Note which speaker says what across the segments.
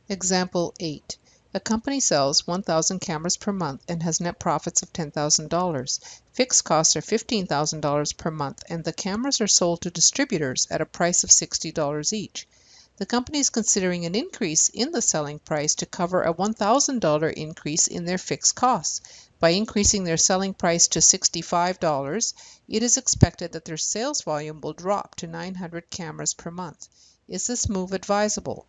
Speaker 1: Example 8. A company sells 1,000 cameras per month and has net profits of $10,000. Fixed costs are $15,000 per month, and the cameras are sold to distributors at a price of $60 each. The company is considering an increase in the selling price to cover a $1,000 increase in their fixed costs. By increasing their selling price to $65, it is expected that their sales volume will drop to 900 cameras per month. Is this move advisable?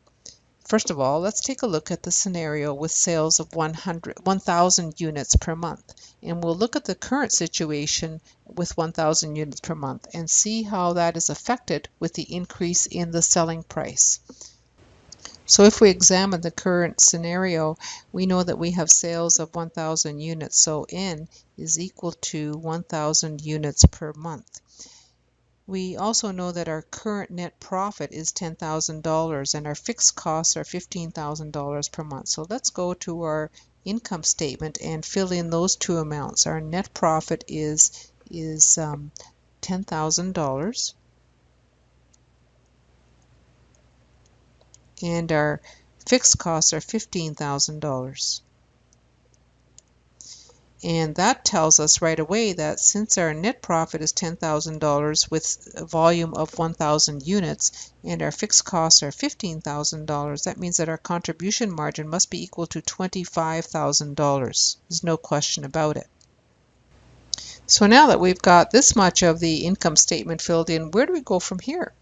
Speaker 1: First of all, let's take a look at the scenario with sales of 1,000 units per month. And we'll look at the current situation with 1,000 units per month and see how that is affected with the increase in the selling price. So if we examine the current scenario, we know that we have sales of 1,000 units. So N is equal to 1,000 units per month. We also know that our current net profit is $10,000 and our fixed costs are $15,000 per month. So let's go to our income statement and fill in those two amounts. Our net profit is $10,000 and our fixed costs are $15,000. And that tells us right away that since our net profit is $10,000 with a volume of 1,000 units and our fixed costs are $15,000, that means that our contribution margin must be equal to $25,000. There's no question about it. So now that we've got this much of the income statement filled in, where do we go from here?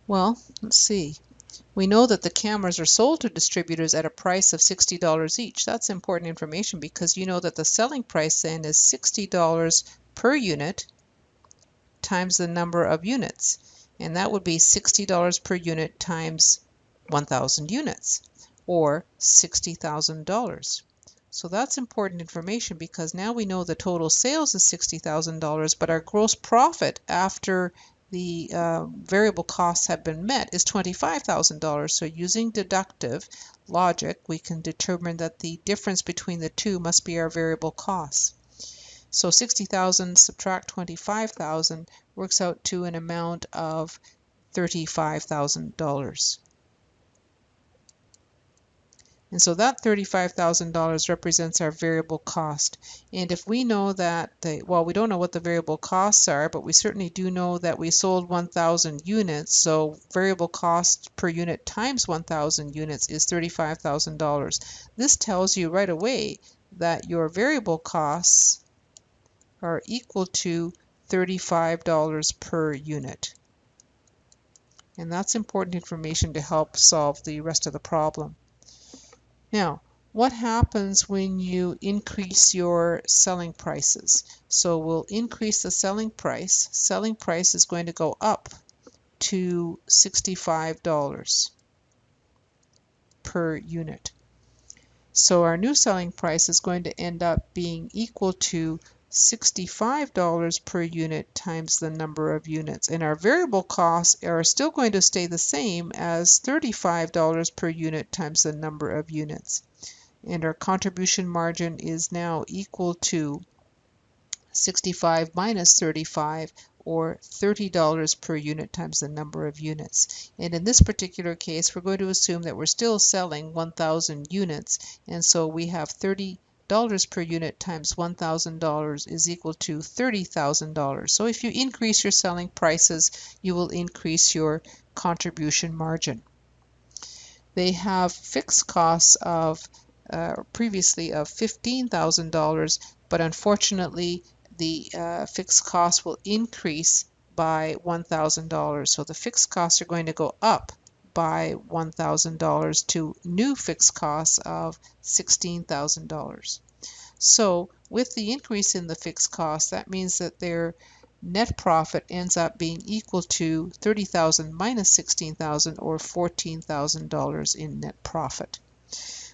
Speaker 1: Well, let's see. We know that the cameras are sold to distributors at a price of $60 each. That's important information because you know that the selling price then is $60 per unit times the number of units. And that would be $60 per unit times 1,000 units, or $60,000. So that's important information because now we know the total sales is $60,000, but our gross profit after the variable costs have been met is $25,000. So using deductive logic, we can determine that the difference between the two must be our variable costs. So 60,000 subtract 25,000 works out to an amount of $35,000. And so that $35,000 represents our variable cost. And if we know that, well, we don't know what the variable costs are, but we certainly do know that we sold 1,000 units. So variable cost per unit times 1,000 units is $35,000. This tells you right away that your variable costs are equal to $35 per unit. And that's important information to help solve the rest of the problem. Now, what happens when you increase your selling prices? So we'll increase the selling price. Selling price is going to go up to $65 per unit. So our new selling price is going to end up being equal to $65 per unit times the number of units. And our variable costs are still going to stay the same as $35 per unit times the number of units. And our contribution margin is now equal to 65 minus 35, or $30 per unit times the number of units. And in this particular case, we're going to assume that we're still selling 1,000 units, and so we have $30 per unit times $1,000 is equal to $30,000. So if you increase your selling prices, you will increase your contribution margin. They have fixed costs of previously of $15,000, but unfortunately the fixed cost will increase by $1,000. So the fixed costs are going to go up by $1,000 to new fixed costs of $16,000. So with the increase in the fixed cost, that means that their net profit ends up being equal to $30,000 minus $16,000, or $14,000 in net profit.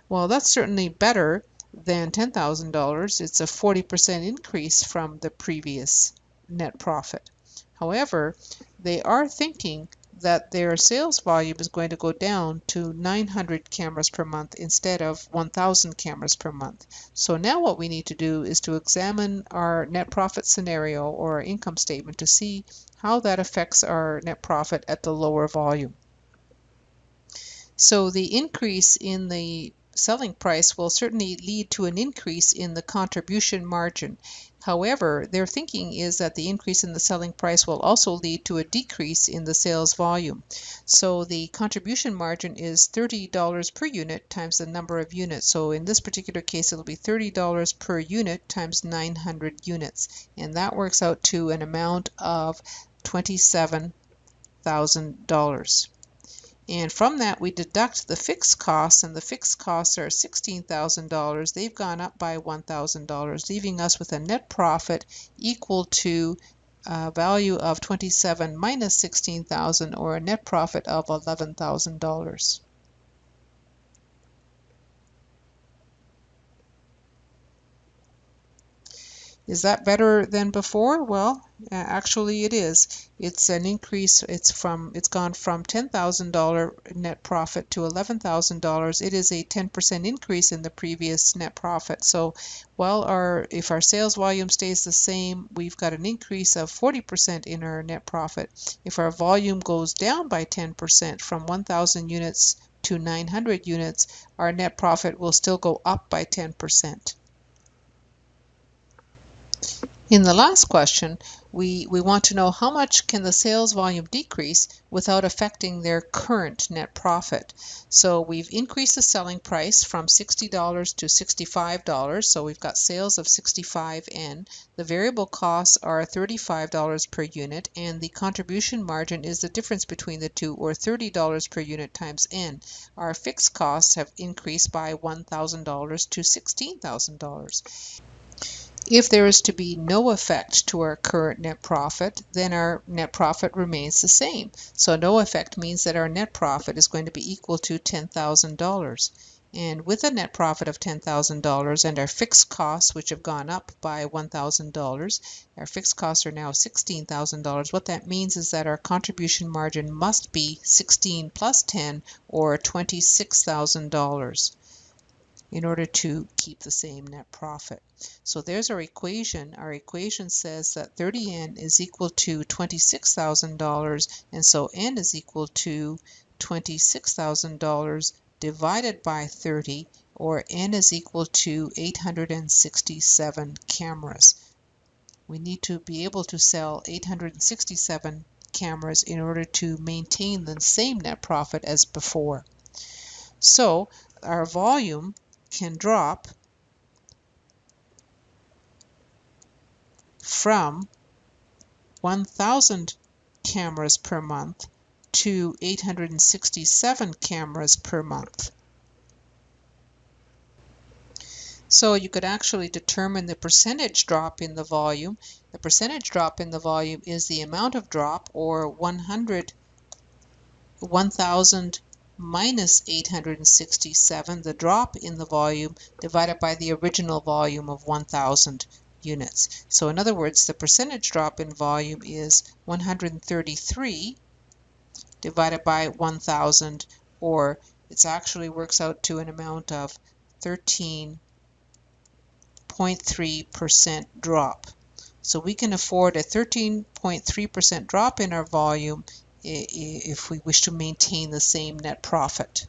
Speaker 1: Well, that's certainly better than $10,000. It's a 40% increase from the previous net profit. However, they are thinking that their sales volume is going to go down to 900 cameras per month instead of 1,000 cameras per month. So now what we need to do is to examine our net profit scenario or our income statement to see how that affects our net profit at the lower volume. So the increase in the selling price will certainly lead to an increase in the contribution margin. However, their thinking is that the increase in the selling price will also lead to a decrease in the sales volume. So the contribution margin is $30 per unit times the number of units. So in this particular case, it'll be $30 per unit times 900 units. And that works out to an amount of $27,000. And from that, we deduct the fixed costs, and the fixed costs are $16,000. They've gone up by $1,000, leaving us with a net profit equal to a value of 27 minus 16,000, or a net profit of $11,000. Is that better than before? Well, actually it is. It's an increase. It's gone from $10,000 net profit to $11,000. It is a 10% increase in the previous net profit. So while if our sales volume stays the same, we've got an increase of 40% in our net profit. If our volume goes down by 10% from 1,000 units to 900 units, our net profit will still go up by 10%. In the last question, we want to know how much can the sales volume decrease without affecting their current net profit. So we've increased the selling price from $60 to $65, so we've got sales of 65N. The variable costs are $35 per unit, and the contribution margin is the difference between the two, or $30 per unit times N. Our fixed costs have increased by $1,000 to $16,000. If there is to be no effect to our current net profit, then our net profit remains the same. So no effect means that our net profit is going to be equal to $10,000. And with a net profit of $10,000 and our fixed costs, which have gone up by $1,000, our fixed costs are now $16,000. What that means is that our contribution margin must be 16 plus 10, or $26,000. in order to keep the same net profit. So there's our equation. Our equation says that 30N is equal to $26,000, and so N is equal to $26,000 divided by 30, or N is equal to 867 cameras. We need to be able to sell 867 cameras in order to maintain the same net profit as before. So our volume can drop from 1,000 cameras per month to 867 cameras per month. So you could actually determine the percentage drop in the volume. The percentage drop in the volume is the amount of drop, or 1,000 minus 867, the drop in the volume, divided by the original volume of 1,000 units. So in other words, the percentage drop in volume is 133 divided by 1,000, or it actually works out to an amount of 13.3% drop. So we can afford a 13.3% drop in our volume if we wish to maintain the same net profit.